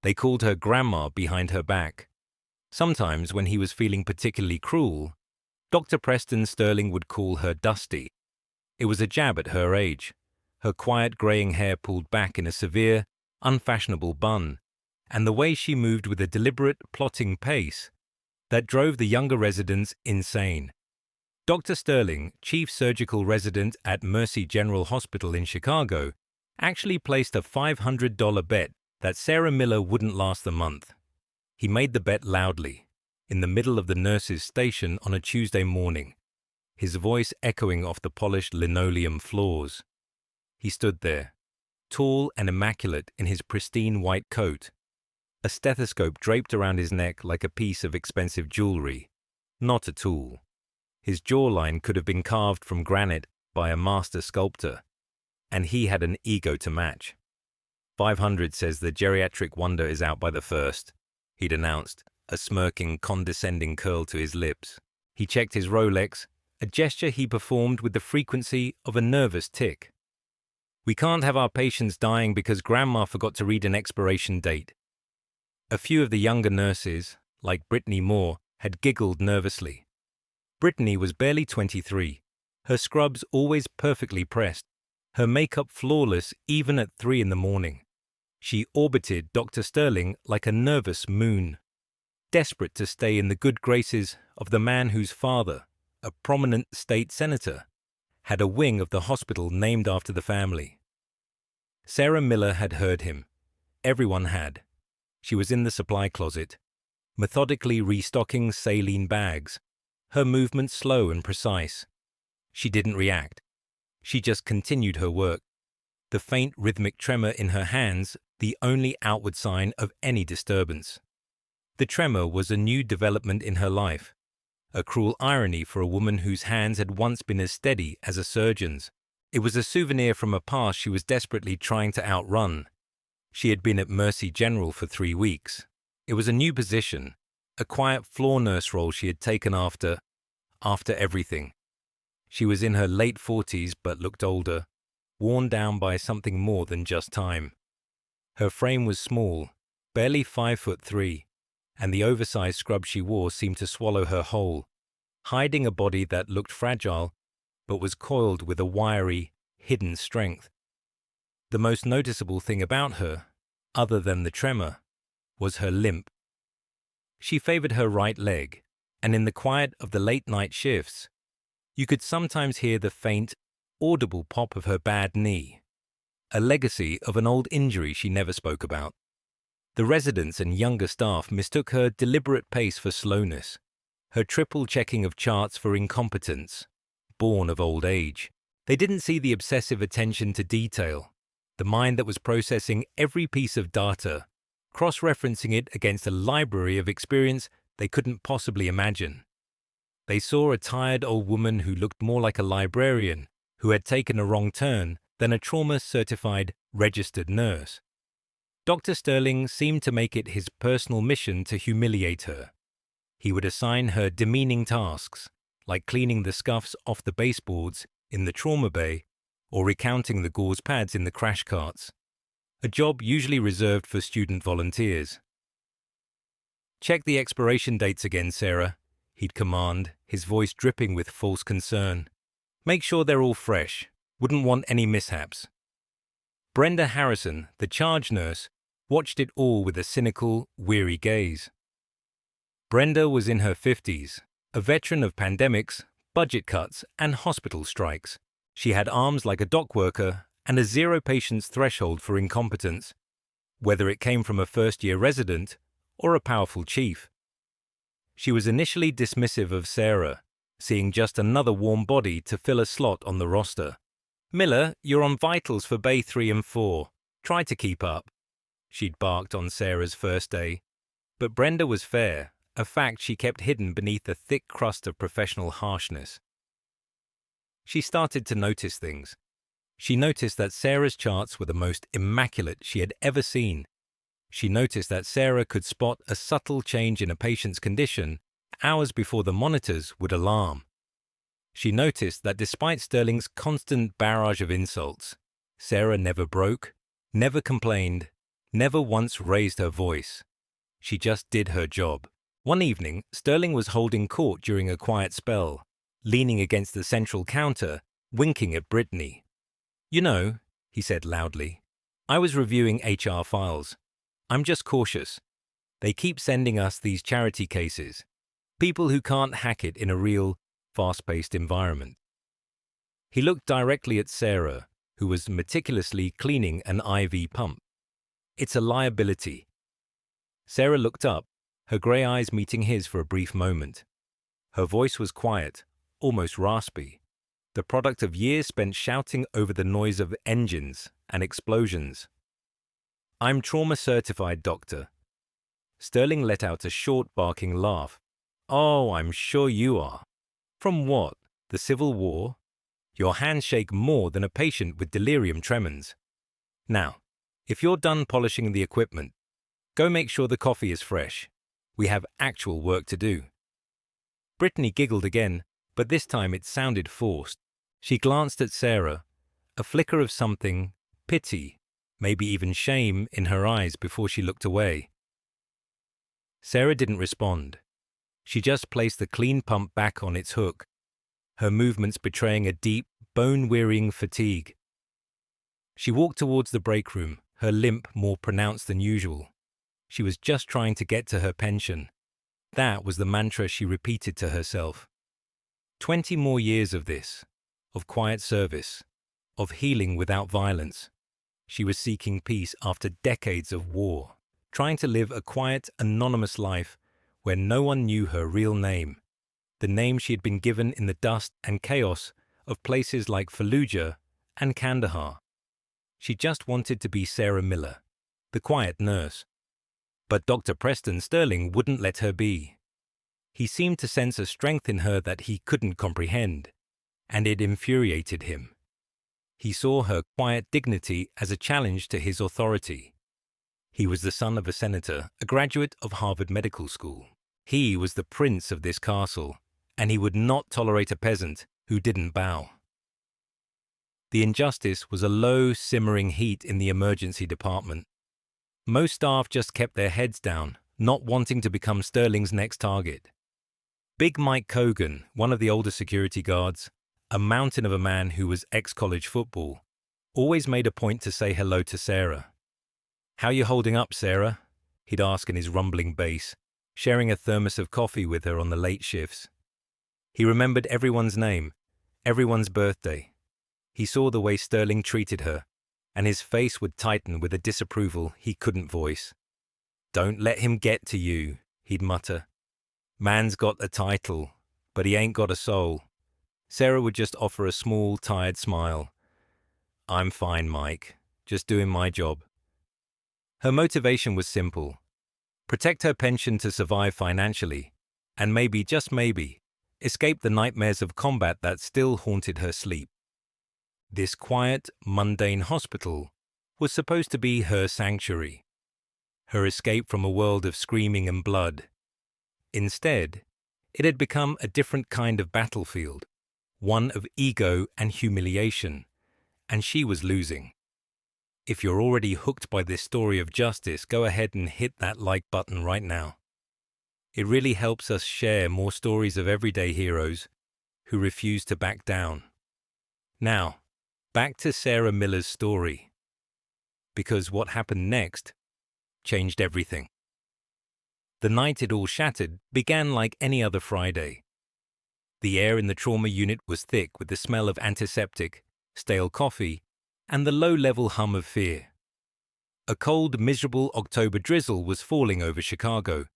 They called her Grandma behind her back. Sometimes, when he was feeling particularly cruel, Dr. Preston Sterling would call her Dusty. It was a jab at her age, her quiet graying hair pulled back in a severe, unfashionable bun, and the way she moved with a deliberate, plotting pace that drove the younger residents insane. Dr. Sterling, chief surgical resident at Mercy General Hospital in Chicago, actually placed a $500 bet that Sarah Miller wouldn't last the month. He made the bet loudly, in the middle of the nurses' station on a Tuesday morning, his voice echoing off the polished linoleum floors. He stood there, tall and immaculate in his pristine white coat, a stethoscope draped around his neck like a piece of expensive jewelry, not a tool. His jawline could have been carved from granite by a master sculptor, and he had an ego to match. 500 says the geriatric wonder is out by the first, he'd announced, a smirking, condescending curl to his lips. He checked his Rolex, a gesture he performed with the frequency of a nervous tick. We can't have our patients dying because Grandma forgot to read an expiration date. A few of the younger nurses, like Brittany Moore, had giggled nervously. Brittany was barely 23, her scrubs always perfectly pressed, her makeup flawless even at 3 in the morning. She orbited Dr. Sterling like a nervous moon, desperate to stay in the good graces of the man whose father, a prominent state senator, had a wing of the hospital named after the family. Sarah Miller had heard him. Everyone had. She was in the supply closet, methodically restocking saline bags, her movements slow and precise. She didn't react. She just continued her work, the faint rhythmic tremor in her hands the only outward sign of any disturbance. The tremor was a new development in her life, a cruel irony for a woman whose hands had once been as steady as a surgeon's. It was a souvenir from a past she was desperately trying to outrun. She had been at Mercy General for 3 weeks. It was a new position, a quiet floor nurse role she had taken after everything. She was in her late 40s but looked older, worn down by something more than just time. Her frame was small, barely 5'3", and the oversized scrub she wore seemed to swallow her whole, hiding a body that looked fragile but was coiled with a wiry, hidden strength. The most noticeable thing about her, other than the tremor, was her limp. She favored her right leg, and in the quiet of the late-night shifts, you could sometimes hear the faint, audible pop of her bad knee, a legacy of an old injury she never spoke about. The residents and younger staff mistook her deliberate pace for slowness, her triple checking of charts for incompetence, born of old age. They didn't see the obsessive attention to detail, the mind that was processing every piece of data, cross-referencing it against a library of experience they couldn't possibly imagine. They saw a tired old woman who looked more like a librarian who had taken a wrong turn than a trauma-certified registered nurse. Dr. Sterling seemed to make it his personal mission to humiliate her. He would assign her demeaning tasks, like cleaning the scuffs off the baseboards in the trauma bay or recounting the gauze pads in the crash carts, a job usually reserved for student volunteers. "Check the expiration dates again, Sarah," he'd command, his voice dripping with false concern. "Make sure they're all fresh. Wouldn't want any mishaps." Brenda Harrison, the charge nurse, watched it all with a cynical, weary gaze. Brenda was in her 50s, a veteran of pandemics, budget cuts, and hospital strikes. She had arms like a dock worker and a zero patience threshold for incompetence, whether it came from a first-year resident or a powerful chief. She was initially dismissive of Sarah, seeing just another warm body to fill a slot on the roster. "Miller, you're on vitals for Bay 3 and 4. Try to keep up," she'd barked on Sarah's first day. But Brenda was fair, a fact she kept hidden beneath a thick crust of professional harshness. She started to notice things. She noticed that Sarah's charts were the most immaculate she had ever seen. She noticed that Sarah could spot a subtle change in a patient's condition hours before the monitors would alarm. She noticed that despite Sterling's constant barrage of insults, Sarah never broke, never complained, never once raised her voice. She just did her job. One evening, Sterling was holding court during a quiet spell, leaning against the central counter, winking at Brittany. "You know," he said loudly, "I was reviewing HR files. I'm just cautious. They keep sending us these charity cases. People who can't hack it in a real, fast-paced environment." He looked directly at Sarah, who was meticulously cleaning an IV pump. "It's a liability." Sarah looked up, her grey eyes meeting his for a brief moment. Her voice was quiet, almost raspy, the product of years spent shouting over the noise of engines and explosions. "I'm trauma-certified, doctor." Sterling let out a short, barking laugh. "Oh, I'm sure you are. From what? The Civil War? Your hands shake more than a patient with delirium tremens. Now, if you're done polishing the equipment, go make sure the coffee is fresh. We have actual work to do." Brittany giggled again, but this time it sounded forced. She glanced at Sarah, a flicker of something, pity, maybe even shame, in her eyes before she looked away. Sarah didn't respond. She just placed the clean pump back on its hook, her movements betraying a deep, bone-wearying fatigue. She walked towards the break room, her limp more pronounced than usual. She was just trying to get to her pension. That was the mantra she repeated to herself. 20 more years of this, of quiet service, of healing without violence. She was seeking peace after decades of war, trying to live a quiet, anonymous life where no one knew her real name, the name she had been given in the dust and chaos of places like Fallujah and Kandahar. She just wanted to be Sarah Miller, the quiet nurse. But Dr. Preston Sterling wouldn't let her be. He seemed to sense a strength in her that he couldn't comprehend, and it infuriated him. He saw her quiet dignity as a challenge to his authority. He was the son of a senator, a graduate of Harvard Medical School. He was the prince of this castle, and he would not tolerate a peasant who didn't bow. The injustice was a low, simmering heat in the emergency department. Most staff just kept their heads down, not wanting to become Sterling's next target. Big Mike Cogan, one of the older security guards, a mountain of a man who was ex-college football, always made a point to say hello to Sarah. "How you holding up, Sarah?" he'd ask in his rumbling bass, sharing a thermos of coffee with her on the late shifts. He remembered everyone's name, everyone's birthday. He saw the way Sterling treated her, and his face would tighten with a disapproval he couldn't voice. "Don't let him get to you," he'd mutter. "Man's got a title, but he ain't got a soul." Sarah would just offer a small, tired smile. "I'm fine, Mike. Just doing my job." Her motivation was simple. Protect her pension to survive financially, and maybe, just maybe, escape the nightmares of combat that still haunted her sleep. This quiet, mundane hospital was supposed to be her sanctuary, her escape from a world of screaming and blood. Instead, it had become a different kind of battlefield, one of ego and humiliation, and she was losing. If you're already hooked by this story of justice, go ahead and hit that like button right now. It really helps us share more stories of everyday heroes who refuse to back down. Now, back to Sarah Miller's story. Because what happened next changed everything. The night it all shattered began like any other Friday. The air in the trauma unit was thick with the smell of antiseptic, stale coffee, and the low-level hum of fear. A cold, miserable October drizzle was falling over Chicago,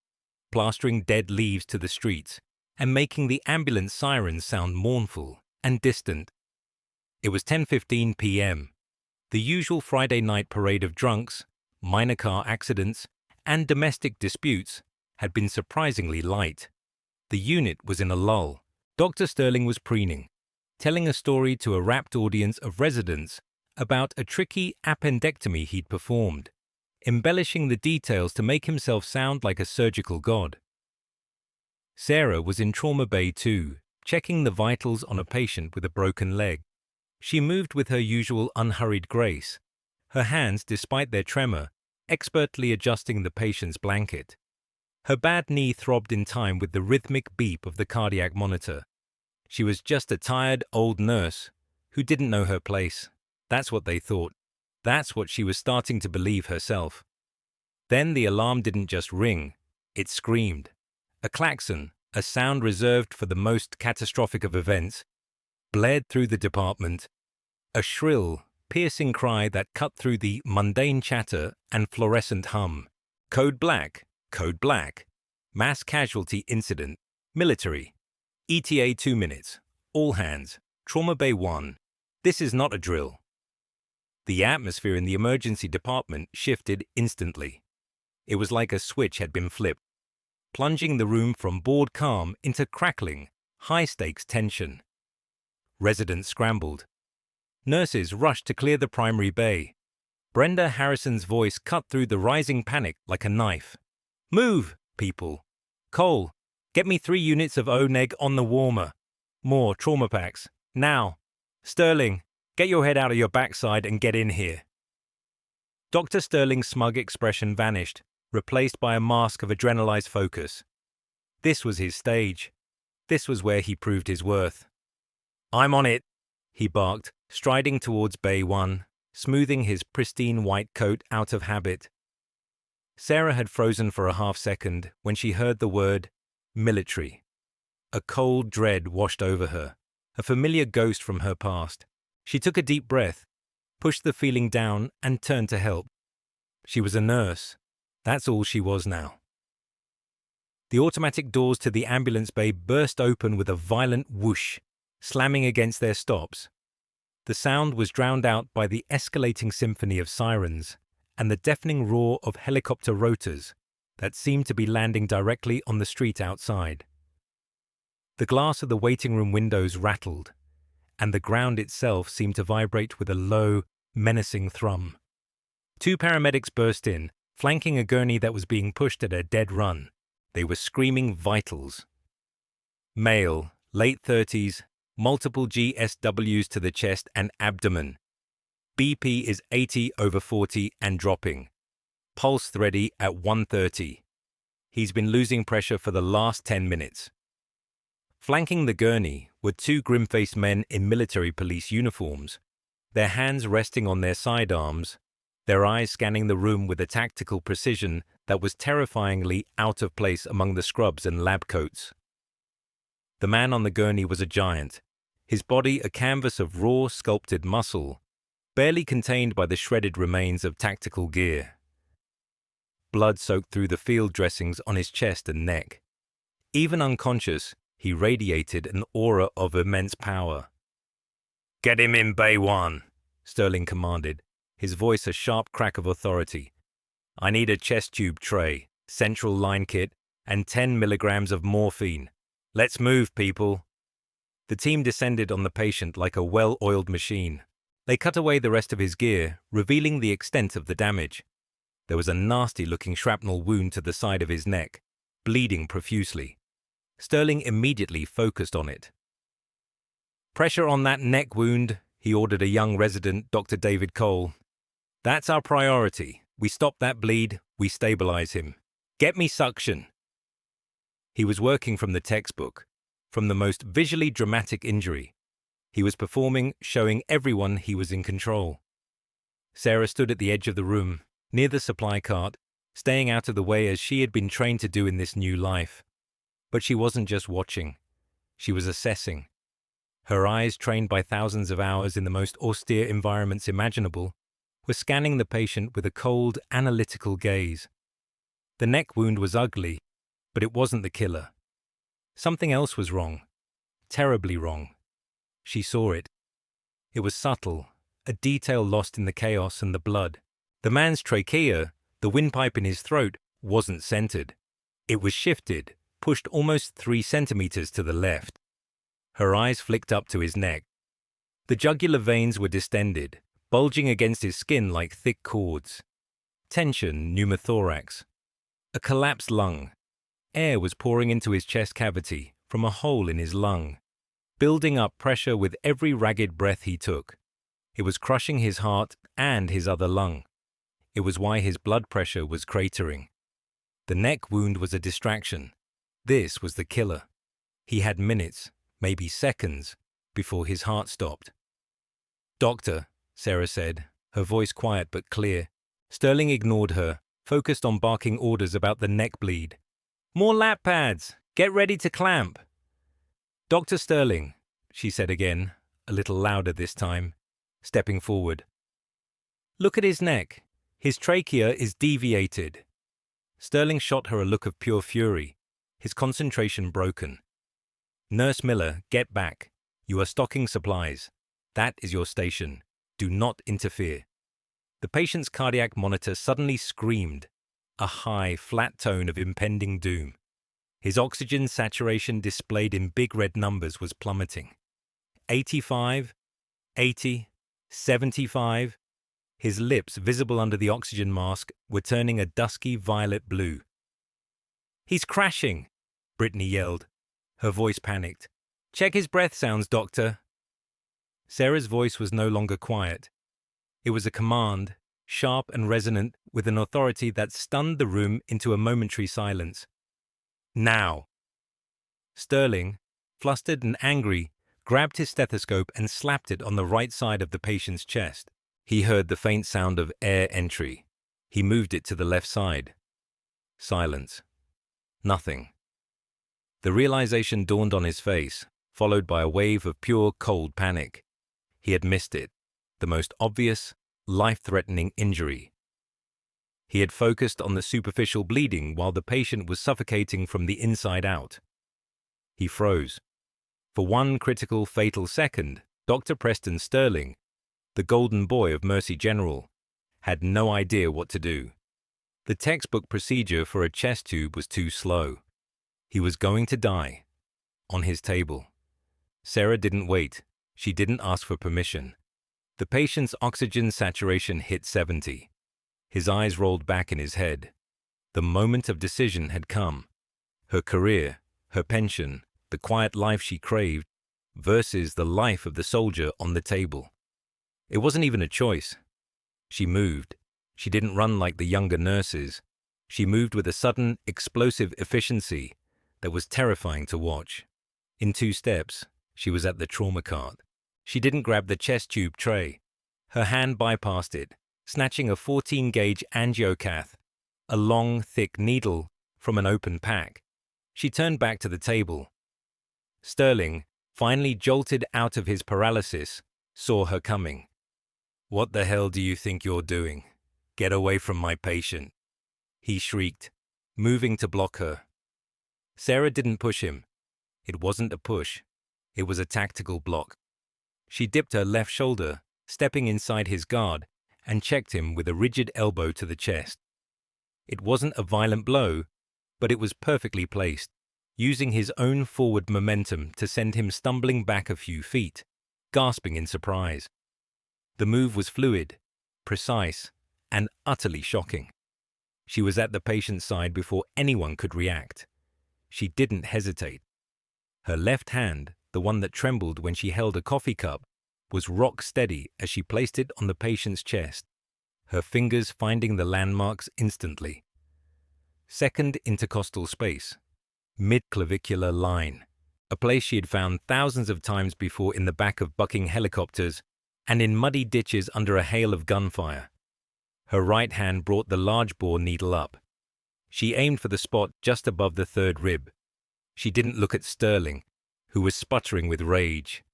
plastering dead leaves to the streets and making the ambulance sirens sound mournful and distant. It was 10:15 p.m. The usual Friday night parade of drunks, minor car accidents, and domestic disputes had been surprisingly light. The unit was in a lull. Dr. Sterling was preening, telling a story to a rapt audience of residents about a tricky appendectomy he'd performed, embellishing the details to make himself sound like a surgical god. Sarah was in trauma bay too, checking the vitals on a patient with a broken leg. She moved with her usual unhurried grace, her hands, despite their tremor, expertly adjusting the patient's blanket. Her bad knee throbbed in time with the rhythmic beep of the cardiac monitor. She was just a tired, old nurse who didn't know her place. That's what they thought. That's what she was starting to believe herself. Then the alarm didn't just ring, it screamed. A klaxon, a sound reserved for the most catastrophic of events, blared through the department, a shrill, piercing cry that cut through the mundane chatter and fluorescent hum. Code black, code black. Mass casualty incident, military. ETA 2 minutes. All hands. Trauma Bay 1. This is not a drill. The atmosphere in the emergency department shifted instantly. It was like a switch had been flipped, plunging the room from bored calm into crackling, high-stakes tension. Residents scrambled. Nurses rushed to clear the primary bay. Brenda Harrison's voice cut through the rising panic like a knife. Move, people. Cole, get me 3 units of O-neg on the warmer. More trauma packs. Now. Sterling, get your head out of your backside and get in here. Dr. Sterling's smug expression vanished, replaced by a mask of adrenalized focus. This was his stage. This was where he proved his worth. I'm on it, he barked, striding towards Bay 1, smoothing his pristine white coat out of habit. Sarah had frozen for a half-second when she heard the word military. A cold dread washed over her, a familiar ghost from her past. She took a deep breath, pushed the feeling down, and turned to help. She was a nurse. That's all she was now. The automatic doors to the ambulance bay burst open with a violent whoosh, slamming against their stops. The sound was drowned out by the escalating symphony of sirens and the deafening roar of helicopter rotors that seemed to be landing directly on the street outside. The glass of the waiting room windows rattled, and the ground itself seemed to vibrate with a low, menacing thrum. 2 paramedics burst in, flanking a gurney that was being pushed at a dead run. They were screaming vitals. Male, late 30s, multiple GSWs to the chest and abdomen. BP is 80/40 and dropping. Pulse thready at 130. He's been losing pressure for the last 10 minutes. Flanking the gurney were 2 grim-faced men in military police uniforms, their hands resting on their sidearms, their eyes scanning the room with a tactical precision that was terrifyingly out of place among the scrubs and lab coats. The man on the gurney was a giant, his body a canvas of raw, sculpted muscle, barely contained by the shredded remains of tactical gear. Blood soaked through the field dressings on his chest and neck. Even unconscious, he radiated an aura of immense power. "Get him in Bay 1, Sterling commanded, his voice a sharp crack of authority. "I need a chest tube tray, central line kit, and 10 milligrams of morphine. Let's move, people." The team descended on the patient like a well-oiled machine. They cut away the rest of his gear, revealing the extent of the damage. There was a nasty-looking shrapnel wound to the side of his neck, bleeding profusely. Sterling immediately focused on it. "Pressure on that neck wound," he ordered a young resident, Dr. David Cole. "That's our priority. We stop that bleed, we stabilize him. Get me suction." He was working from the textbook, from the most visually dramatic injury. He was performing, showing everyone he was in control. Sarah stood at the edge of the room, near the supply cart, staying out of the way as she had been trained to do in this new life. But she wasn't just watching. She was assessing. Her eyes, trained by thousands of hours in the most austere environments imaginable, were scanning the patient with a cold, analytical gaze. The neck wound was ugly, but it wasn't the killer. Something else was wrong. Terribly wrong. She saw it. It was subtle, a detail lost in the chaos and the blood. The man's trachea, the windpipe in his throat, wasn't centered. It was shifted, pushed almost 3 centimeters to the left. Her eyes flicked up to his neck. The jugular veins were distended, bulging against his skin like thick cords. Tension, pneumothorax. A collapsed lung. Air was pouring into his chest cavity from a hole in his lung, building up pressure with every ragged breath he took. It was crushing his heart and his other lung. It was why his blood pressure was cratering. The neck wound was a distraction. This was the killer. He had minutes, maybe seconds, before his heart stopped. "Doctor," Sarah said, her voice quiet but clear. Sterling ignored her, focused on barking orders about the neck bleed. "More lap pads! Get ready to clamp!" "Dr. Sterling," she said again, a little louder this time, stepping forward. "Look at his neck. His trachea is deviated." Sterling shot her a look of pure fury, his concentration broken. "Nurse Miller, get back. You are stocking supplies. That is your station. Do not interfere." The patient's cardiac monitor suddenly screamed, a high, flat tone of impending doom. His oxygen saturation displayed in big red numbers was plummeting. 85, 80, 75. His lips, visible under the oxygen mask, were turning a dusky violet blue. "He's crashing," Brittany yelled. Her voice panicked. "Check his breath sounds, doctor." Sarah's voice was no longer quiet. It was a command, sharp and resonant, with an authority that stunned the room into a momentary silence. "Now!" Sterling, flustered and angry, grabbed his stethoscope and slapped it on the right side of the patient's chest. He heard the faint sound of air entry. He moved it to the left side. Silence. Nothing. The realization dawned on his face, followed by a wave of pure, cold panic. He had missed it, the most obvious, life-threatening injury. He had focused on the superficial bleeding while the patient was suffocating from the inside out. He froze. For one critical, fatal second, Dr. Preston Sterling, the golden boy of Mercy General, had no idea what to do. The textbook procedure for a chest tube was too slow. He was going to die. On his table. Sarah didn't wait. She didn't ask for permission. The patient's oxygen saturation hit 70. His eyes rolled back in his head. The moment of decision had come. Her career, her pension, the quiet life she craved, versus the life of the soldier on the table. It wasn't even a choice. She moved. She didn't run like the younger nurses. She moved with a sudden, explosive efficiency that was terrifying to watch. In 2 steps, she was at the trauma cart. She didn't grab the chest tube tray. Her hand bypassed it, snatching a 14-gauge angiocath, a long, thick needle, from an open pack. She turned back to the table. Sterling, finally jolted out of his paralysis, saw her coming. "What the hell do you think you're doing? Get away from my patient," he shrieked, moving to block her. Sarah didn't push him. It wasn't a push. It was a tactical block. She dipped her left shoulder, stepping inside his guard, and checked him with a rigid elbow to the chest. It wasn't a violent blow, but it was perfectly placed, using his own forward momentum to send him stumbling back a few feet, gasping in surprise. The move was fluid, precise, and utterly shocking. She was at the patient's side before anyone could react. She didn't hesitate. Her left hand, the one that trembled when she held a coffee cup, was rock steady as she placed it on the patient's chest, her fingers finding the landmarks instantly. Second intercostal space, mid-clavicular line, a place she had found thousands of times before in the back of bucking helicopters and in muddy ditches under a hail of gunfire. Her right hand brought the large-bore needle up. She aimed for the spot just above the 3rd rib. She didn't look at Sterling, who was sputtering with rage.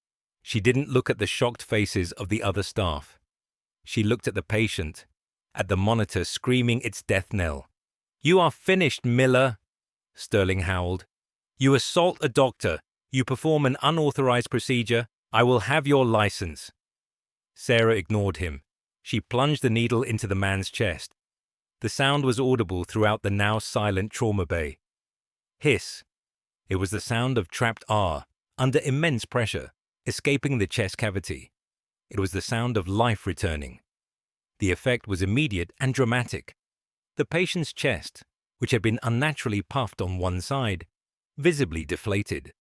She didn't look at the shocked faces of the other staff. She looked at the patient, at the monitor screaming its death knell. "You are finished, Miller," Sterling howled. "You assault a doctor. You perform an unauthorized procedure. I will have your license." Sarah ignored him. She plunged the needle into the man's chest. The sound was audible throughout the now silent trauma bay. Hiss. It was the sound of trapped air, under immense pressure, escaping the chest cavity. It was the sound of life returning. The effect was immediate and dramatic. The patient's chest, which had been unnaturally puffed on one side, visibly deflated.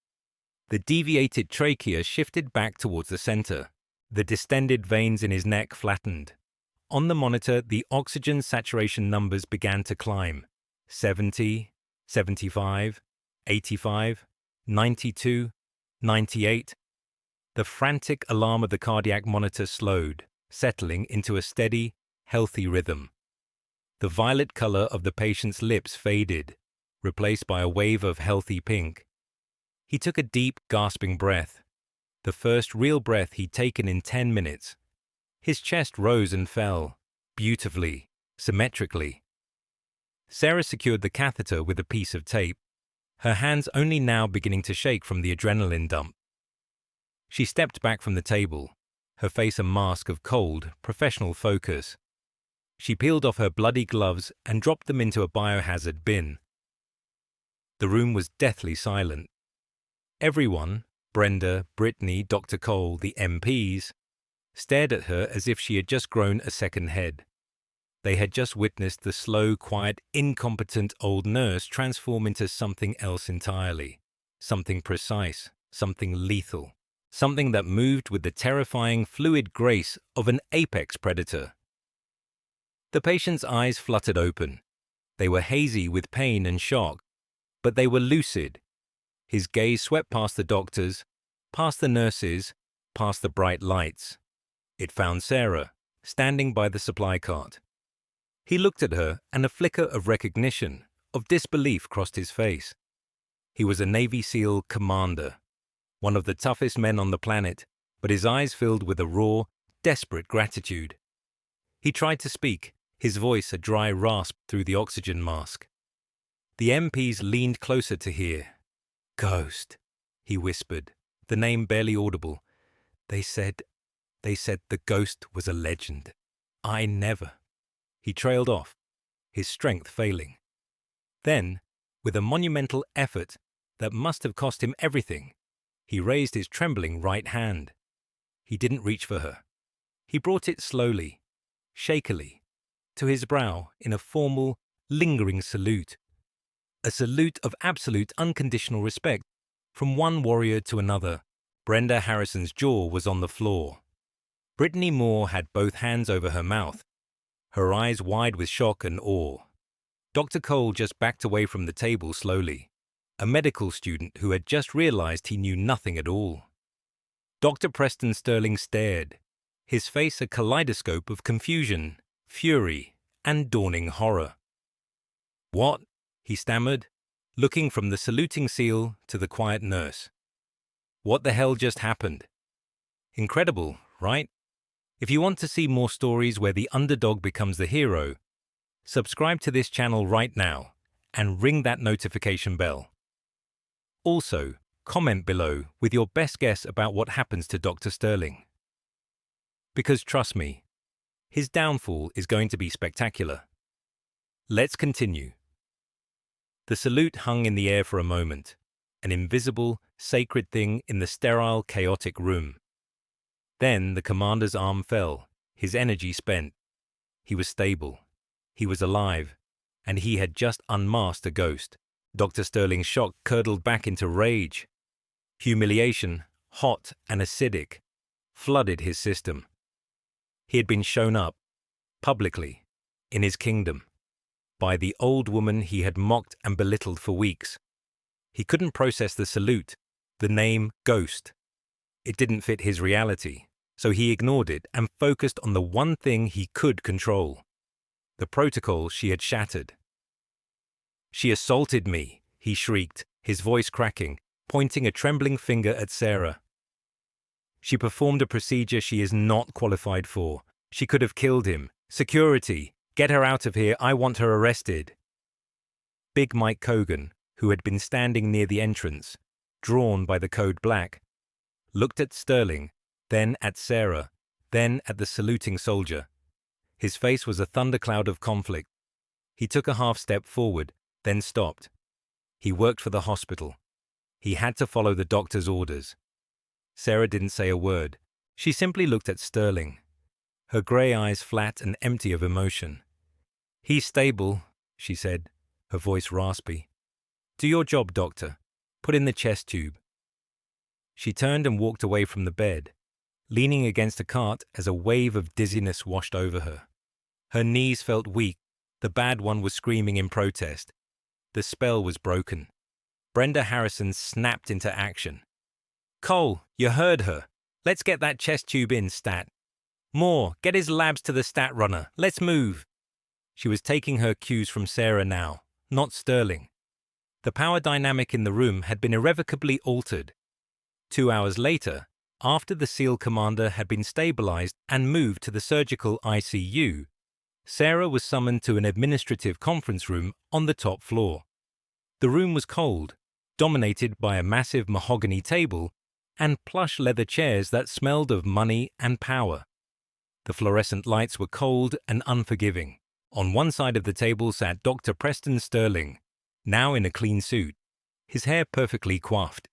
The deviated trachea shifted back towards the center. The distended veins in his neck flattened. On the monitor, the oxygen saturation numbers began to climb. 70, 75, 85, 92, 98. The frantic alarm of the cardiac monitor slowed, settling into a steady, healthy rhythm. The violet color of the patient's lips faded, replaced by a wave of healthy pink. He took a deep, gasping breath, the first real breath he'd taken in 10 minutes. His chest rose and fell, beautifully, symmetrically. Sarah secured the catheter with a piece of tape, her hands only now beginning to shake from the adrenaline dump. She stepped back from the table, her face a mask of cold, professional focus. She peeled off her bloody gloves and dropped them into a biohazard bin. The room was deathly silent. Everyone, Brenda, Brittany, Dr. Cole, the MPs, stared at her as if she had just grown a second head. They had just witnessed the slow, quiet, incompetent old nurse transform into something else entirely. Something precise, something lethal, something that moved with the terrifying, fluid grace of an apex predator. The patient's eyes fluttered open. They were hazy with pain and shock, but they were lucid. His gaze swept past the doctors, past the nurses, past the bright lights. It found Sarah, standing by the supply cart. He looked at her, and a flicker of recognition, of disbelief crossed his face. He was a Navy SEAL commander, one of the toughest men on the planet, but his eyes filled with a raw, desperate gratitude. He tried to speak, his voice a dry rasp through the oxygen mask. The MPs leaned closer to hear. "Ghost," he whispered, the name barely audible. They said the ghost was a legend. I never. He trailed off, his strength failing. Then, with a monumental effort that must have cost him everything, he raised his trembling right hand. He didn't reach for her. He brought it slowly, shakily, to his brow in a formal, lingering salute. A salute of absolute unconditional respect from one warrior to another. Brenda Harrison's jaw was on the floor. Brittany Moore had both hands over her mouth, her eyes wide with shock and awe. Dr. Cole just backed away from the table slowly, a medical student who had just realized he knew nothing at all. Dr. Preston Sterling stared, his face a kaleidoscope of confusion, fury, and dawning horror. "What?" he stammered, looking from the saluting SEAL to the quiet nurse. "What the hell just happened?" Incredible, right? If you want to see more stories where the underdog becomes the hero, subscribe to this channel right now and ring that notification bell. Also, comment below with your best guess about what happens to Dr. Sterling. Because trust me, his downfall is going to be spectacular. Let's continue. The salute hung in the air for a moment, an invisible, sacred thing in the sterile, chaotic room. Then the commander's arm fell, his energy spent. He was stable. He was alive, and he had just unmasked a ghost. Dr. Sterling's shock curdled back into rage. Humiliation, hot and acidic, flooded his system. He had been shown up, publicly, in his kingdom, by the old woman he had mocked and belittled for weeks. He couldn't process the salute, the name Ghost. It didn't fit his reality, so he ignored it and focused on the one thing he could control, the protocol she had shattered. "She assaulted me," he shrieked, his voice cracking, pointing a trembling finger at Sarah. "She performed a procedure she is not qualified for. She could have killed him. Security! Get her out of here. I want her arrested." Big Mike Cogan, who had been standing near the entrance, drawn by the code black, looked at Sterling, then at Sarah, then at the saluting soldier. His face was a thundercloud of conflict. He took a half step forward, then stopped. He worked for the hospital. He had to follow the doctor's orders. Sarah didn't say a word. She simply looked at Sterling, her grey eyes flat and empty of emotion. "He's stable," she said, her voice raspy. "Do your job, doctor. Put in the chest tube." She turned and walked away from the bed, leaning against a cart as a wave of dizziness washed over her. Her knees felt weak. The bad one was screaming in protest. The spell was broken. Brenda Harrison snapped into action. "Cole, you heard her. Let's get that chest tube in, Stat. Moore, get his labs to the Stat runner. Let's move." She was taking her cues from Sarah now, not Sterling. The power dynamic in the room had been irrevocably altered. 2 hours later, after the SEAL commander had been stabilized and moved to the surgical ICU, Sarah was summoned to an administrative conference room on the top floor. The room was cold, dominated by a massive mahogany table and plush leather chairs that smelled of money and power. The fluorescent lights were cold and unforgiving. On one side of the table sat Dr. Preston Sterling, now in a clean suit, his hair perfectly coiffed.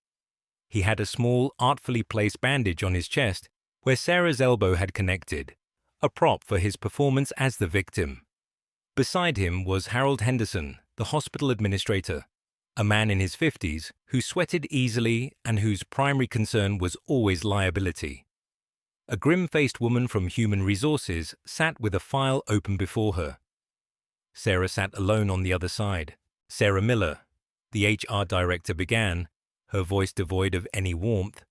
He had a small, artfully placed bandage on his chest where Sarah's elbow had connected, a prop for his performance as the victim. Beside him was Harold Henderson, the hospital administrator, a man in his 50s who sweated easily and whose primary concern was always liability. A grim-faced woman from Human Resources sat with a file open before her. Sarah sat alone on the other side. "Sarah Miller," the HR director began, her voice devoid of any warmth.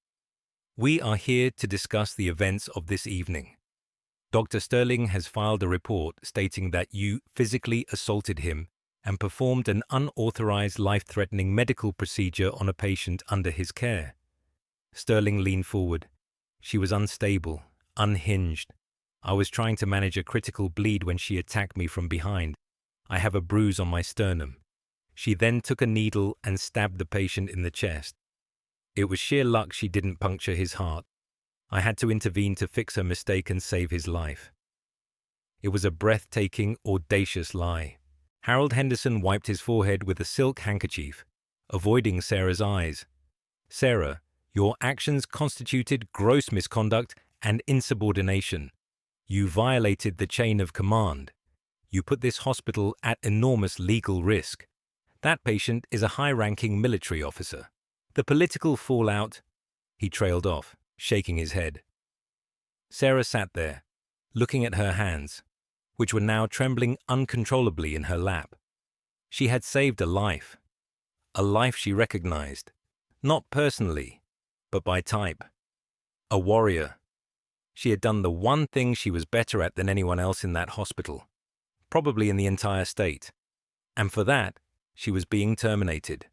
"We are here to discuss the events of this evening. Dr. Sterling has filed a report stating that you physically assaulted him and performed an unauthorized life-threatening medical procedure on a patient under his care." Sterling leaned forward. She was unstable, unhinged. "I was trying to manage a critical bleed when she attacked me from behind. I have a bruise on my sternum. She then took a needle and stabbed the patient in the chest. It was sheer luck she didn't puncture his heart. I had to intervene to fix her mistake and save his life." It was a breathtaking, audacious lie. Harold Henderson wiped his forehead with a silk handkerchief, avoiding Sarah's eyes. "Sarah, your actions constituted gross misconduct and insubordination. You violated the chain of command. You put this hospital at enormous legal risk. That patient is a high-ranking military officer. The political fallout—" He trailed off, shaking his head. Sarah sat there, looking at her hands, which were now trembling uncontrollably in her lap. She had saved a life she recognized, not personally, but by type. A warrior. She had done the one thing she was better at than anyone else in that hospital, probably in the entire state, and for that, she was being terminated.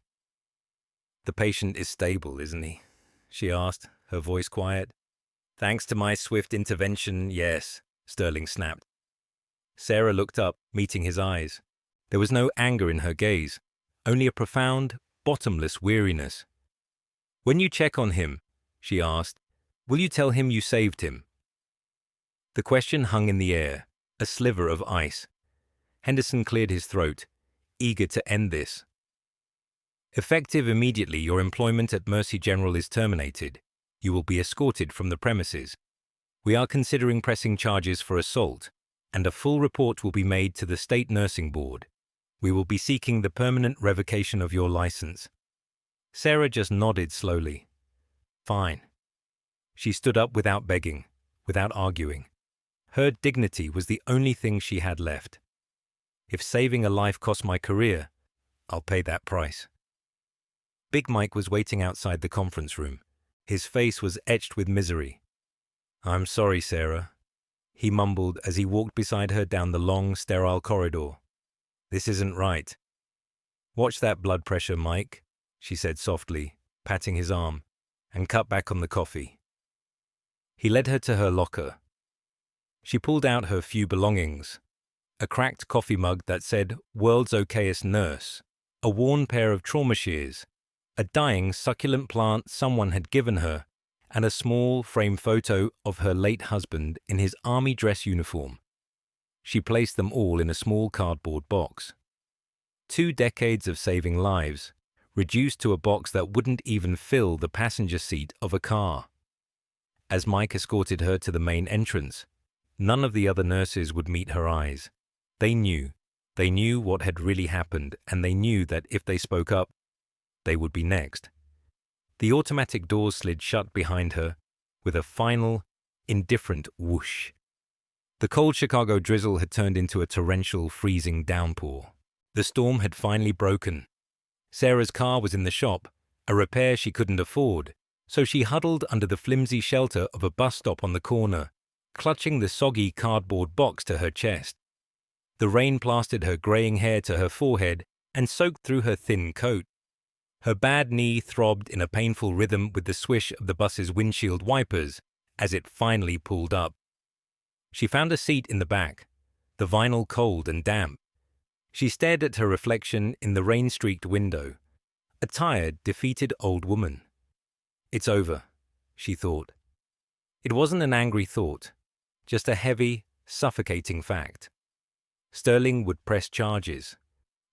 "The patient is stable, isn't he?" she asked, her voice quiet. "Thanks to my swift intervention, yes," Sterling snapped. Sarah looked up, meeting his eyes. There was no anger in her gaze, only a profound, bottomless weariness. "When you check on him," she asked, "will you tell him you saved him?" The question hung in the air, a sliver of ice. Henderson cleared his throat, eager to end this. "Effective immediately, your employment at Mercy General is terminated. You will be escorted from the premises. We are considering pressing charges for assault, and a full report will be made to the State Nursing Board. We will be seeking the permanent revocation of your license." Sarah just nodded slowly. "Fine." She stood up without begging, without arguing. Her dignity was the only thing she had left. "If saving a life costs my career, I'll pay that price." Big Mike was waiting outside the conference room. His face was etched with misery. "I'm sorry, Sarah," he mumbled as he walked beside her down the long, sterile corridor. "This isn't right." "Watch that blood pressure, Mike," she said softly, patting his arm, and cut back on the coffee. He led her to her locker. She pulled out her few belongings: a cracked coffee mug that said "World's Okayest Nurse," a worn pair of trauma shears, a dying succulent plant someone had given her, and a small framed photo of her late husband in his army dress uniform. She placed them all in a small cardboard box. 2 decades of saving lives, reduced to a box that wouldn't even fill the passenger seat of a car. As Mike escorted her to the main entrance, none of the other nurses would meet her eyes. They knew what had really happened, and they knew that if they spoke up, they would be next. The automatic doors slid shut behind her with a final, indifferent whoosh. The cold Chicago drizzle had turned into a torrential, freezing downpour. The storm had finally broken. Sarah's car was in the shop, a repair she couldn't afford, so she huddled under the flimsy shelter of a bus stop on the corner, clutching the soggy cardboard box to her chest. The rain plastered her graying hair to her forehead and soaked through her thin coat. Her bad knee throbbed in a painful rhythm with the swish of the bus's windshield wipers as it finally pulled up. She found a seat in the back, the vinyl cold and damp. She stared at her reflection in the rain-streaked window, a tired, defeated old woman. "It's over," she thought. It wasn't an angry thought, just a heavy, suffocating fact. Sterling would press charges.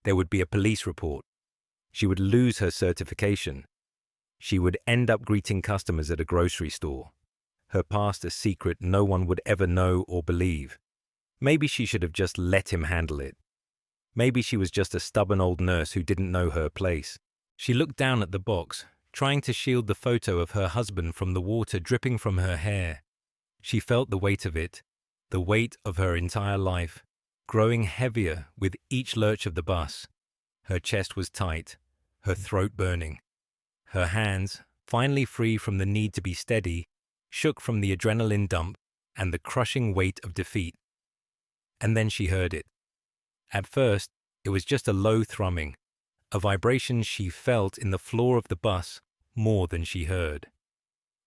There would be a police report. She would lose her certification. She would end up greeting customers at a grocery store. Her past a secret no one would ever know or believe. Maybe she should have just let him handle it. Maybe she was just a stubborn old nurse who didn't know her place. She looked down at the box, trying to shield the photo of her husband from the water dripping from her hair. She felt the weight of it, the weight of her entire life, growing heavier with each lurch of the bus. Her chest was tight, her throat burning. Her hands, finally free from the need to be steady, shook from the adrenaline dump and the crushing weight of defeat. And then she heard it. At first, it was just a low thrumming, a vibration she felt in the floor of the bus more than she heard.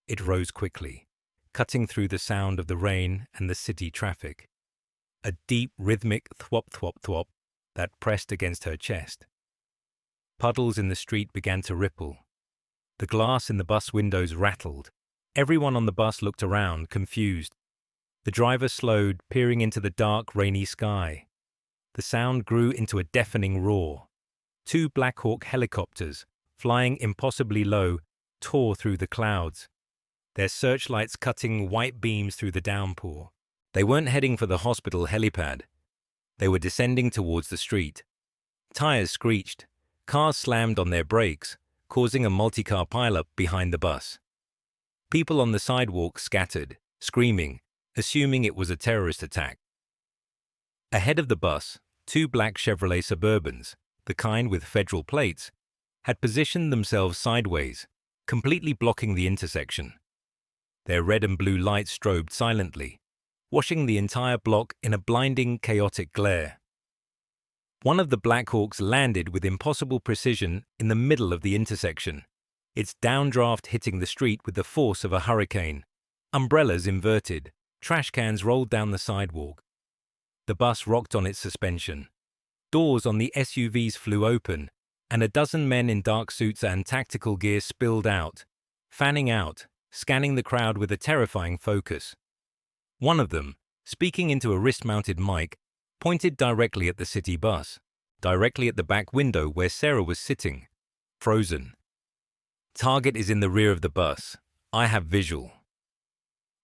It rose quickly, cutting through the sound of the rain and the city traffic. A deep, rhythmic thwop-thwop-thwop that pressed against her chest. Puddles in the street began to ripple. The glass in the bus windows rattled. Everyone on the bus looked around, confused. The driver slowed, peering into the dark, rainy sky. The sound grew into a deafening roar. 2 Black Hawk helicopters, flying impossibly low, tore through the clouds, their searchlights cutting white beams through the downpour. They weren't heading for the hospital helipad. They were descending towards the street. Tires screeched. Cars slammed on their brakes, causing a multi-car pileup behind the bus. People on the sidewalk scattered, screaming, assuming it was a terrorist attack. Ahead of the bus, 2 black Chevrolet Suburbans, the kind with federal plates, had positioned themselves sideways, completely blocking the intersection. Their red and blue lights strobed silently, washing the entire block in a blinding, chaotic glare. One of the Black Hawks landed with impossible precision in the middle of the intersection, its downdraft hitting the street with the force of a hurricane. Umbrellas inverted, trash cans rolled down the sidewalk. The bus rocked on its suspension. Doors on the SUVs flew open, and a dozen men in dark suits and tactical gear spilled out, fanning out, scanning the crowd with a terrifying focus. One of them, speaking into a wrist-mounted mic, pointed directly at the city bus, directly at the back window where Sarah was sitting, frozen. "Target is in the rear of the bus. I have visual."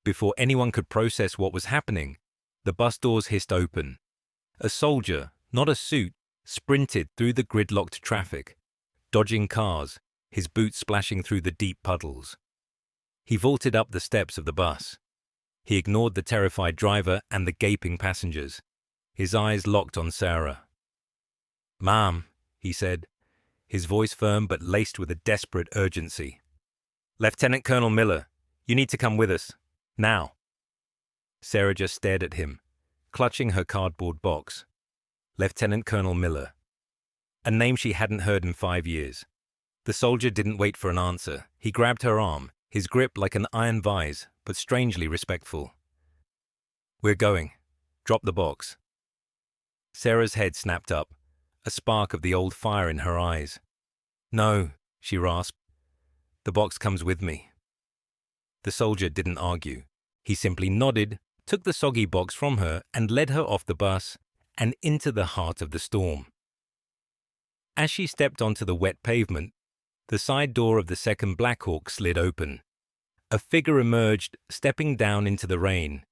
Before anyone could process what was happening, the bus doors hissed open. A soldier, not a suit, sprinted through the gridlocked traffic, dodging cars, his boots splashing through the deep puddles. He vaulted up the steps of the bus. He ignored the terrified driver and the gaping passengers, his eyes locked on Sarah. "Ma'am," he said, his voice firm but laced with a desperate urgency. "Lieutenant Colonel Miller, you need to come with us. Now." Sarah just stared at him, clutching her cardboard box. Lieutenant Colonel Miller. A name she hadn't heard in 5 years. The soldier didn't wait for an answer. He grabbed her arm, his grip like an iron vise, but strangely respectful. "We're going. Drop the box." Sarah's head snapped up, a spark of the old fire in her eyes. "No," she rasped. "The box comes with me." The soldier didn't argue. He simply nodded, took the soggy box from her, and led her off the bus and into the heart of the storm. As she stepped onto the wet pavement, the side door of the second Black Hawk slid open. A figure emerged, stepping down into the rain.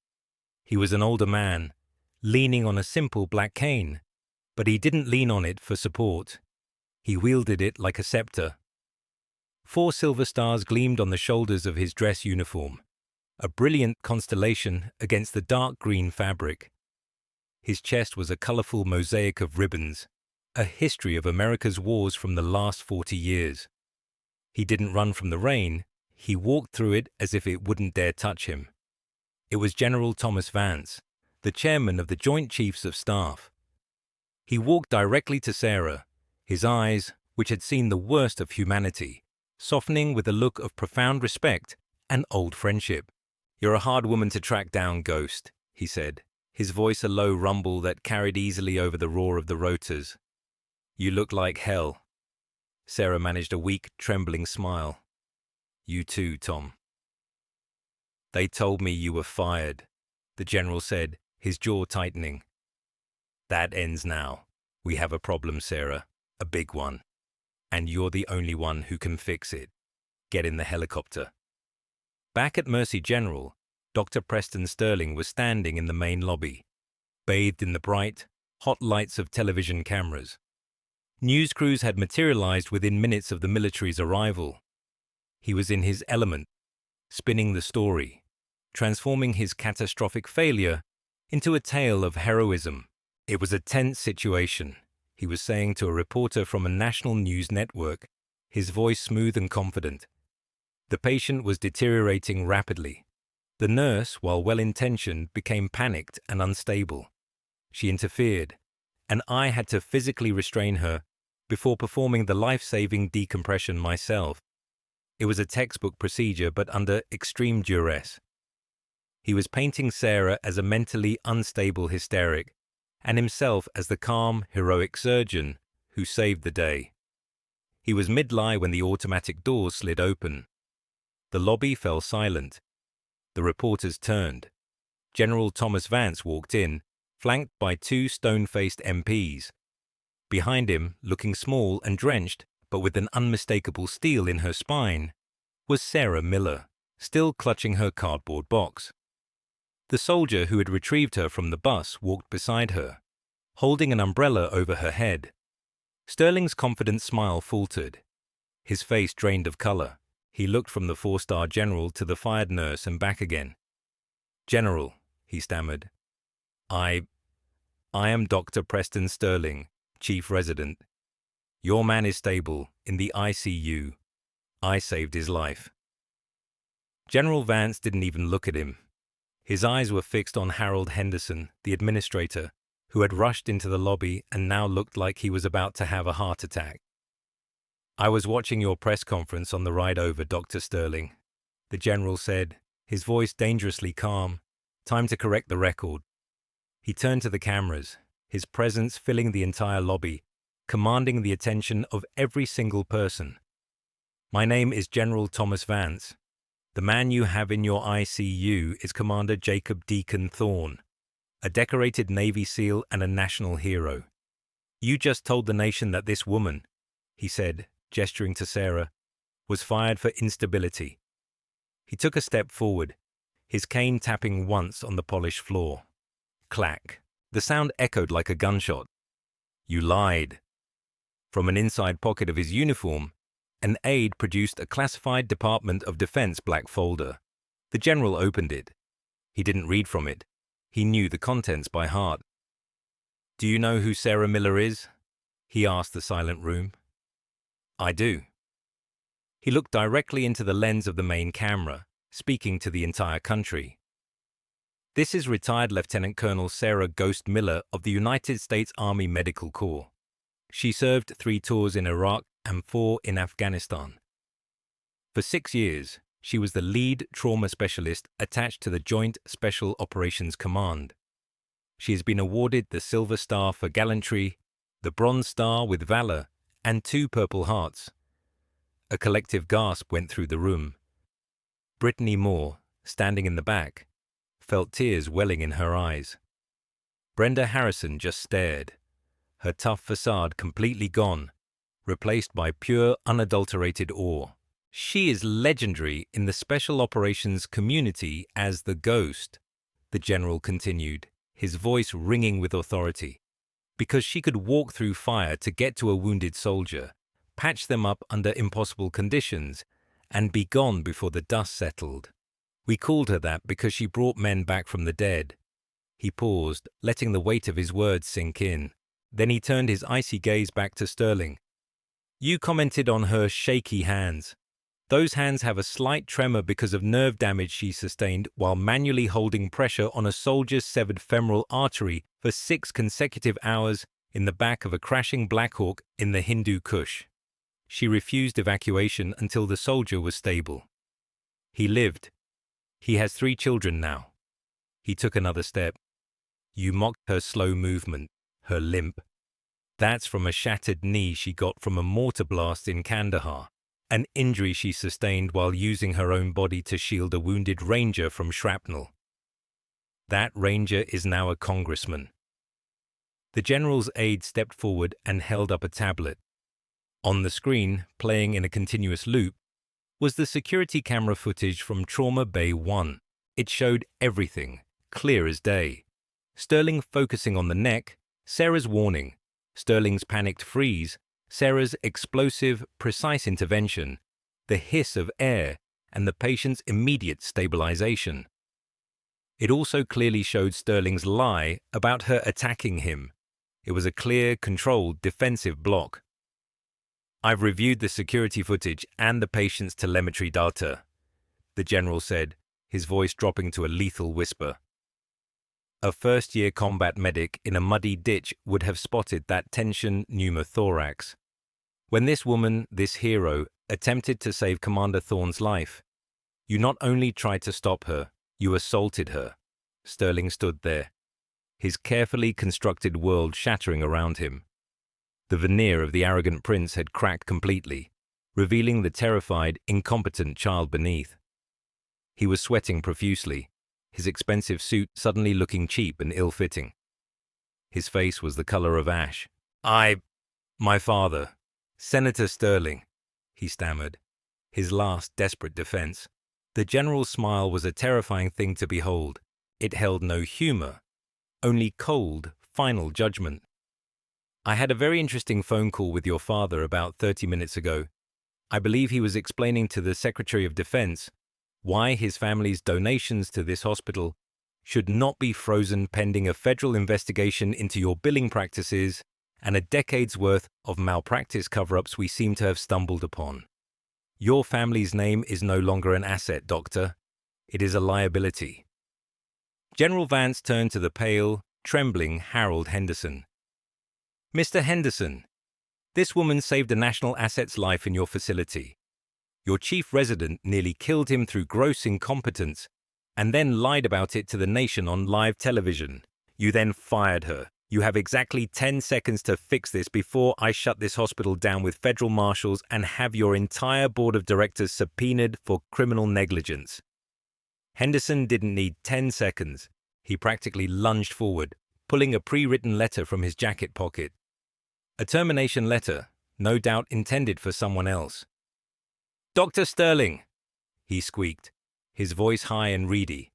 He was an older man, leaning on a simple black cane, but he didn't lean on it for support. He wielded it like a scepter. 4 silver stars gleamed on the shoulders of his dress uniform. a brilliant constellation against the dark green fabric. His chest was a colorful mosaic of ribbons, a history of America's wars from the last 40 years. He didn't run from the rain, he walked through it as if it wouldn't dare touch him. It was General Thomas Vance, the chairman of the Joint Chiefs of Staff. He walked directly to Sarah, his eyes, which had seen the worst of humanity, softening with a look of profound respect and old friendship. "You're a hard woman to track down, Ghost," he said, his voice a low rumble that carried easily over the roar of the rotors. "You look like hell." Sarah managed a weak, trembling smile. "You too, Tom." "They told me you were fired," the general said, his jaw tightening. "That ends now. We have a problem, Sarah, a big one. And you're the only one who can fix it. Get in the helicopter." Back at Mercy General, Dr. Preston Sterling was standing in the main lobby, bathed in the bright, hot lights of television cameras. News crews had materialized within minutes of the military's arrival. He was in his element, spinning the story, transforming his catastrophic failure into a tale of heroism. It was a tense situation, he was saying to a reporter from a national news network, his voice smooth and confident. The patient was deteriorating rapidly. The nurse, while well-intentioned, became panicked and unstable. She interfered, and I had to physically restrain her before performing the life-saving decompression myself. It was a textbook procedure, but under extreme duress. He was painting Sarah as a mentally unstable hysteric, and himself as the calm, heroic surgeon who saved the day. He was mid-lie when the automatic doors slid open. The lobby fell silent. The reporters turned. General Thomas Vance walked in, flanked by two stone-faced MPs. Behind him, looking small and drenched, but with an unmistakable steel in her spine, was Sarah Miller, still clutching her cardboard box. The soldier who had retrieved her from the bus walked beside her, holding an umbrella over her head. Sterling's confident smile faltered. His face drained of color. He looked from the four-star general to the fired nurse and back again. "General," he stammered, I am Dr. Preston Sterling, Chief Resident. Your man is stable, in the ICU. I saved his life." General Vance didn't even look at him. His eyes were fixed on Harold Henderson, the administrator, who had rushed into the lobby and now looked like he was about to have a heart attack. "I was watching your press conference on the ride over, Dr. Sterling," the general said, his voice dangerously calm. "Time to correct the record." He turned to the cameras, his presence filling the entire lobby, commanding the attention of every single person. "My name is General Thomas Vance. The man you have in your ICU is Commander Jacob Deacon Thorne, a decorated Navy SEAL and a national hero. You just told the nation that this woman," he said, gesturing to Sarah, "was fired for instability." He took a step forward, his cane tapping once on the polished floor. Clack. The sound echoed like a gunshot. "You lied." From an inside pocket of his uniform, an aide produced a classified Department of Defense black folder. The general opened it. He didn't read from it. He knew the contents by heart. "Do you know who Sarah Miller is?" he asked the silent room. "I do." He looked directly into the lens of the main camera, speaking to the entire country. "This is retired Lieutenant Colonel Sarah Ghost Miller of the United States Army Medical Corps. She served 3 tours in Iraq and 4 in Afghanistan. For 6 years, she was the lead trauma specialist attached to the Joint Special Operations Command. She has been awarded the Silver Star for gallantry, the Bronze Star with valor, and 2 Purple Hearts. A collective gasp went through the room. Brittany Moore, standing in the back, felt tears welling in her eyes. Brenda Harrison just stared, her tough facade completely gone, replaced by pure, unadulterated awe. "She is legendary in the special operations community as the Ghost," the general continued, his voice ringing with authority, "because she could walk through fire to get to a wounded soldier, patch them up under impossible conditions, and be gone before the dust settled. We called her that because she brought men back from the dead. He paused, letting the weight of his words sink in. Then he turned his icy gaze back to Sterling. You commented on her shaky hands. Those hands have a slight tremor because of nerve damage she sustained while manually holding pressure on a soldier's severed femoral artery for 6 consecutive hours in the back of a crashing Black Hawk in the Hindu Kush. She refused evacuation until the soldier was stable. He lived. He has 3 children now. He took another step. You mocked her slow movement, her limp. That's from a shattered knee she got from a mortar blast in Kandahar, an injury she sustained while using her own body to shield a wounded ranger from shrapnel. That ranger is now a congressman. The general's aide stepped forward and held up a tablet. On the screen, playing in a continuous loop, was the security camera footage from Trauma Bay 1. It showed everything, clear as day. Sterling focusing on the neck, Sarah's warning, Sterling's panicked freeze, Sarah's explosive, precise intervention, the hiss of air, and the patient's immediate stabilization. It also clearly showed Sterling's lie about her attacking him. It was a clear, controlled, defensive block. I've reviewed the security footage and the patient's telemetry data, the general said, his voice dropping to a lethal whisper. A first-year combat medic in a muddy ditch would have spotted that tension pneumothorax. When this woman, this hero, attempted to save Commander Thorne's life, you not only tried to stop her, you assaulted her. Sterling stood there, his carefully constructed world shattering around him. The veneer of the arrogant prince had cracked completely, revealing the terrified, incompetent child beneath. He was sweating profusely, his expensive suit suddenly looking cheap and ill-fitting. His face was the color of ash. My father, Senator Sterling, he stammered, his last desperate defense. The general's smile was a terrifying thing to behold. It held no humor, only cold, final judgment. I had a very interesting phone call with your father about 30 minutes ago. I believe he was explaining to the Secretary of Defense why his family's donations to this hospital should not be frozen pending a federal investigation into your billing practices and a decade's worth of malpractice cover-ups we seem to have stumbled upon. Your family's name is no longer an asset, Doctor. It is a liability. General Vance turned to the pale, trembling Harold Henderson. Mr. Henderson, this woman saved a national asset's life in your facility. Your chief resident nearly killed him through gross incompetence and then lied about it to the nation on live television. You then fired her. You have exactly 10 seconds to fix this before I shut this hospital down with federal marshals and have your entire board of directors subpoenaed for criminal negligence. Henderson didn't need 10 seconds. He practically lunged forward, pulling a pre-written letter from his jacket pocket. A termination letter, no doubt intended for someone else. Dr. Sterling, he squeaked, his voice high and reedy.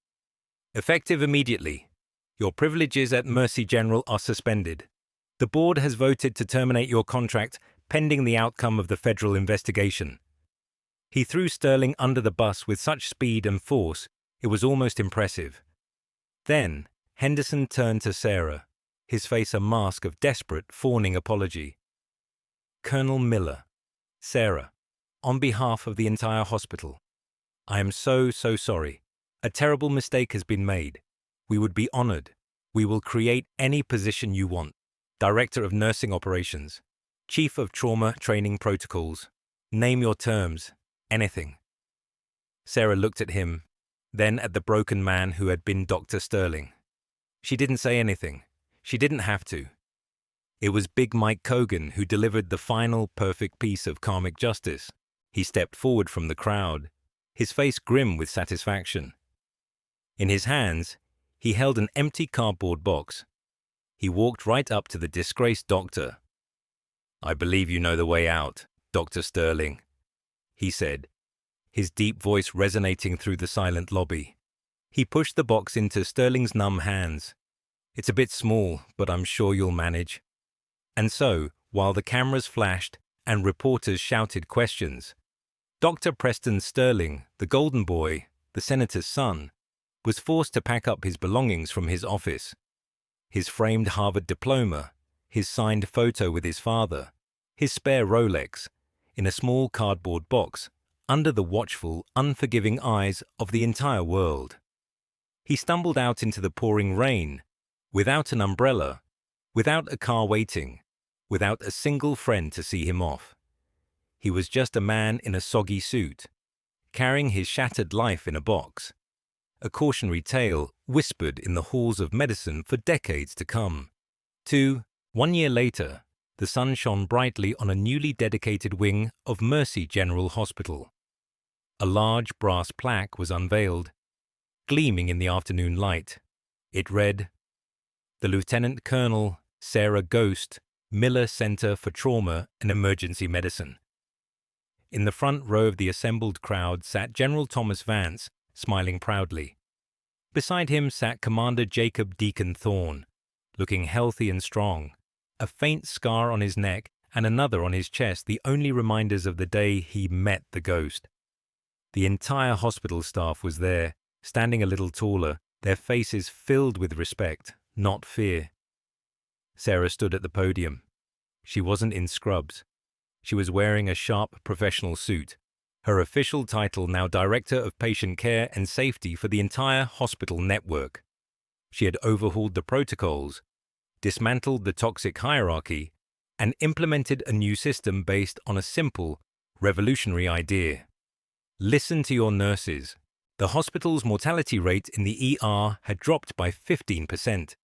Effective immediately. Your privileges at Mercy General are suspended. The board has voted to terminate your contract pending the outcome of the federal investigation. He threw Sterling under the bus with such speed and force, it was almost impressive. Then, Henderson turned to Sarah, his face a mask of desperate, fawning apology. Colonel Miller, Sarah, on behalf of the entire hospital, I am so sorry. A terrible mistake has been made. We would be honored. We will create any position you want. Director of Nursing Operations, Chief of Trauma Training Protocols. Name your terms. Anything. Sarah looked at him, then at the broken man who had been Dr. Sterling. She didn't say anything. She didn't have to. It was Big Mike Kogan who delivered the final perfect piece of karmic justice. He stepped forward from the crowd, his face grim with satisfaction. In his hands, he held an empty cardboard box. He walked right up to the disgraced doctor. I believe you know the way out, Dr. Sterling, he said, his deep voice resonating through the silent lobby. He pushed the box into Sterling's numb hands. It's a bit small, but I'm sure you'll manage. And so, while the cameras flashed and reporters shouted questions, Dr. Preston Sterling, the golden boy, the senator's son, was forced to pack up his belongings from his office. His framed Harvard diploma, his signed photo with his father, his spare Rolex, in a small cardboard box, under the watchful, unforgiving eyes of the entire world. He stumbled out into the pouring rain, without an umbrella, without a car waiting, without a single friend to see him off. He was just a man in a soggy suit, carrying his shattered life in a box. A cautionary tale whispered in the halls of medicine for decades to come. 1 year later, the sun shone brightly on a newly dedicated wing of Mercy General Hospital. A large brass plaque was unveiled, gleaming in the afternoon light. It read, "The Lieutenant Colonel Sarah Ghost, Miller Center for Trauma and Emergency Medicine." In the front row of the assembled crowd sat General Thomas Vance, smiling proudly. Beside him sat Commander Jacob Deacon Thorne, looking healthy and strong, a faint scar on his neck and another on his chest, the only reminders of the day he met the ghost. The entire hospital staff was there, standing a little taller, their faces filled with respect, not fear. Sarah stood at the podium. She wasn't in scrubs. She was wearing a sharp professional suit, her official title now Director of Patient Care and Safety for the entire hospital network. She had overhauled the protocols, dismantled the toxic hierarchy, and implemented a new system based on a simple, revolutionary idea. Listen to your nurses. The hospital's mortality rate in the ER had dropped by 15%.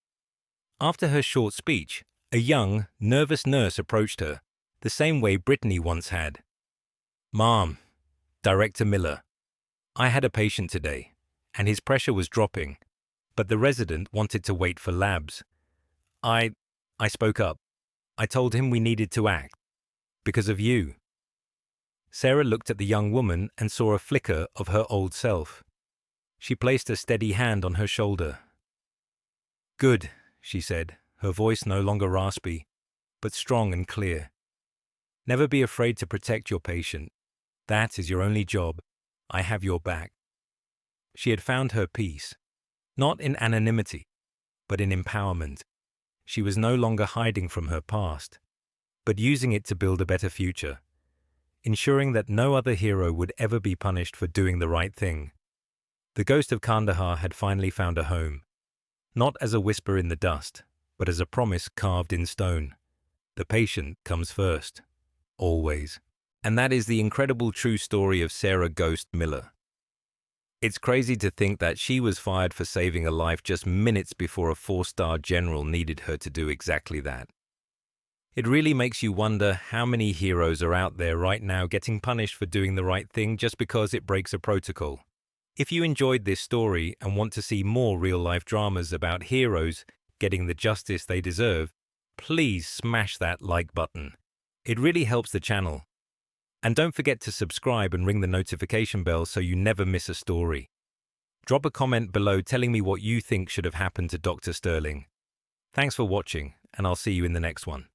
After her short speech, a young, nervous nurse approached her, the same way Brittany once had. "Mom, Director Miller, I had a patient today, and his pressure was dropping, but the resident wanted to wait for labs. I spoke up. I told him we needed to act. Because of you." Sarah looked at the young woman and saw a flicker of her old self. She placed a steady hand on her shoulder. "Good," she said, her voice no longer raspy, but strong and clear. "Never be afraid to protect your patient. That is your only job. I have your back." She had found her peace, not in anonymity, but in empowerment. She was no longer hiding from her past, but using it to build a better future, ensuring that no other hero would ever be punished for doing the right thing. The ghost of Kandahar had finally found a home, not as a whisper in the dust, but as a promise carved in stone. The patient comes first, always. And that is the incredible true story of Sarah Ghost Miller. It's crazy to think that she was fired for saving a life just minutes before a 4-star general needed her to do exactly that. It really makes you wonder how many heroes are out there right now getting punished for doing the right thing just because it breaks a protocol. If you enjoyed this story and want to see more real-life dramas about heroes getting the justice they deserve, please smash that like button. It really helps the channel. And don't forget to subscribe and ring the notification bell so you never miss a story. Drop a comment below telling me what you think should have happened to Dr. Sterling. Thanks for watching, and I'll see you in the next one.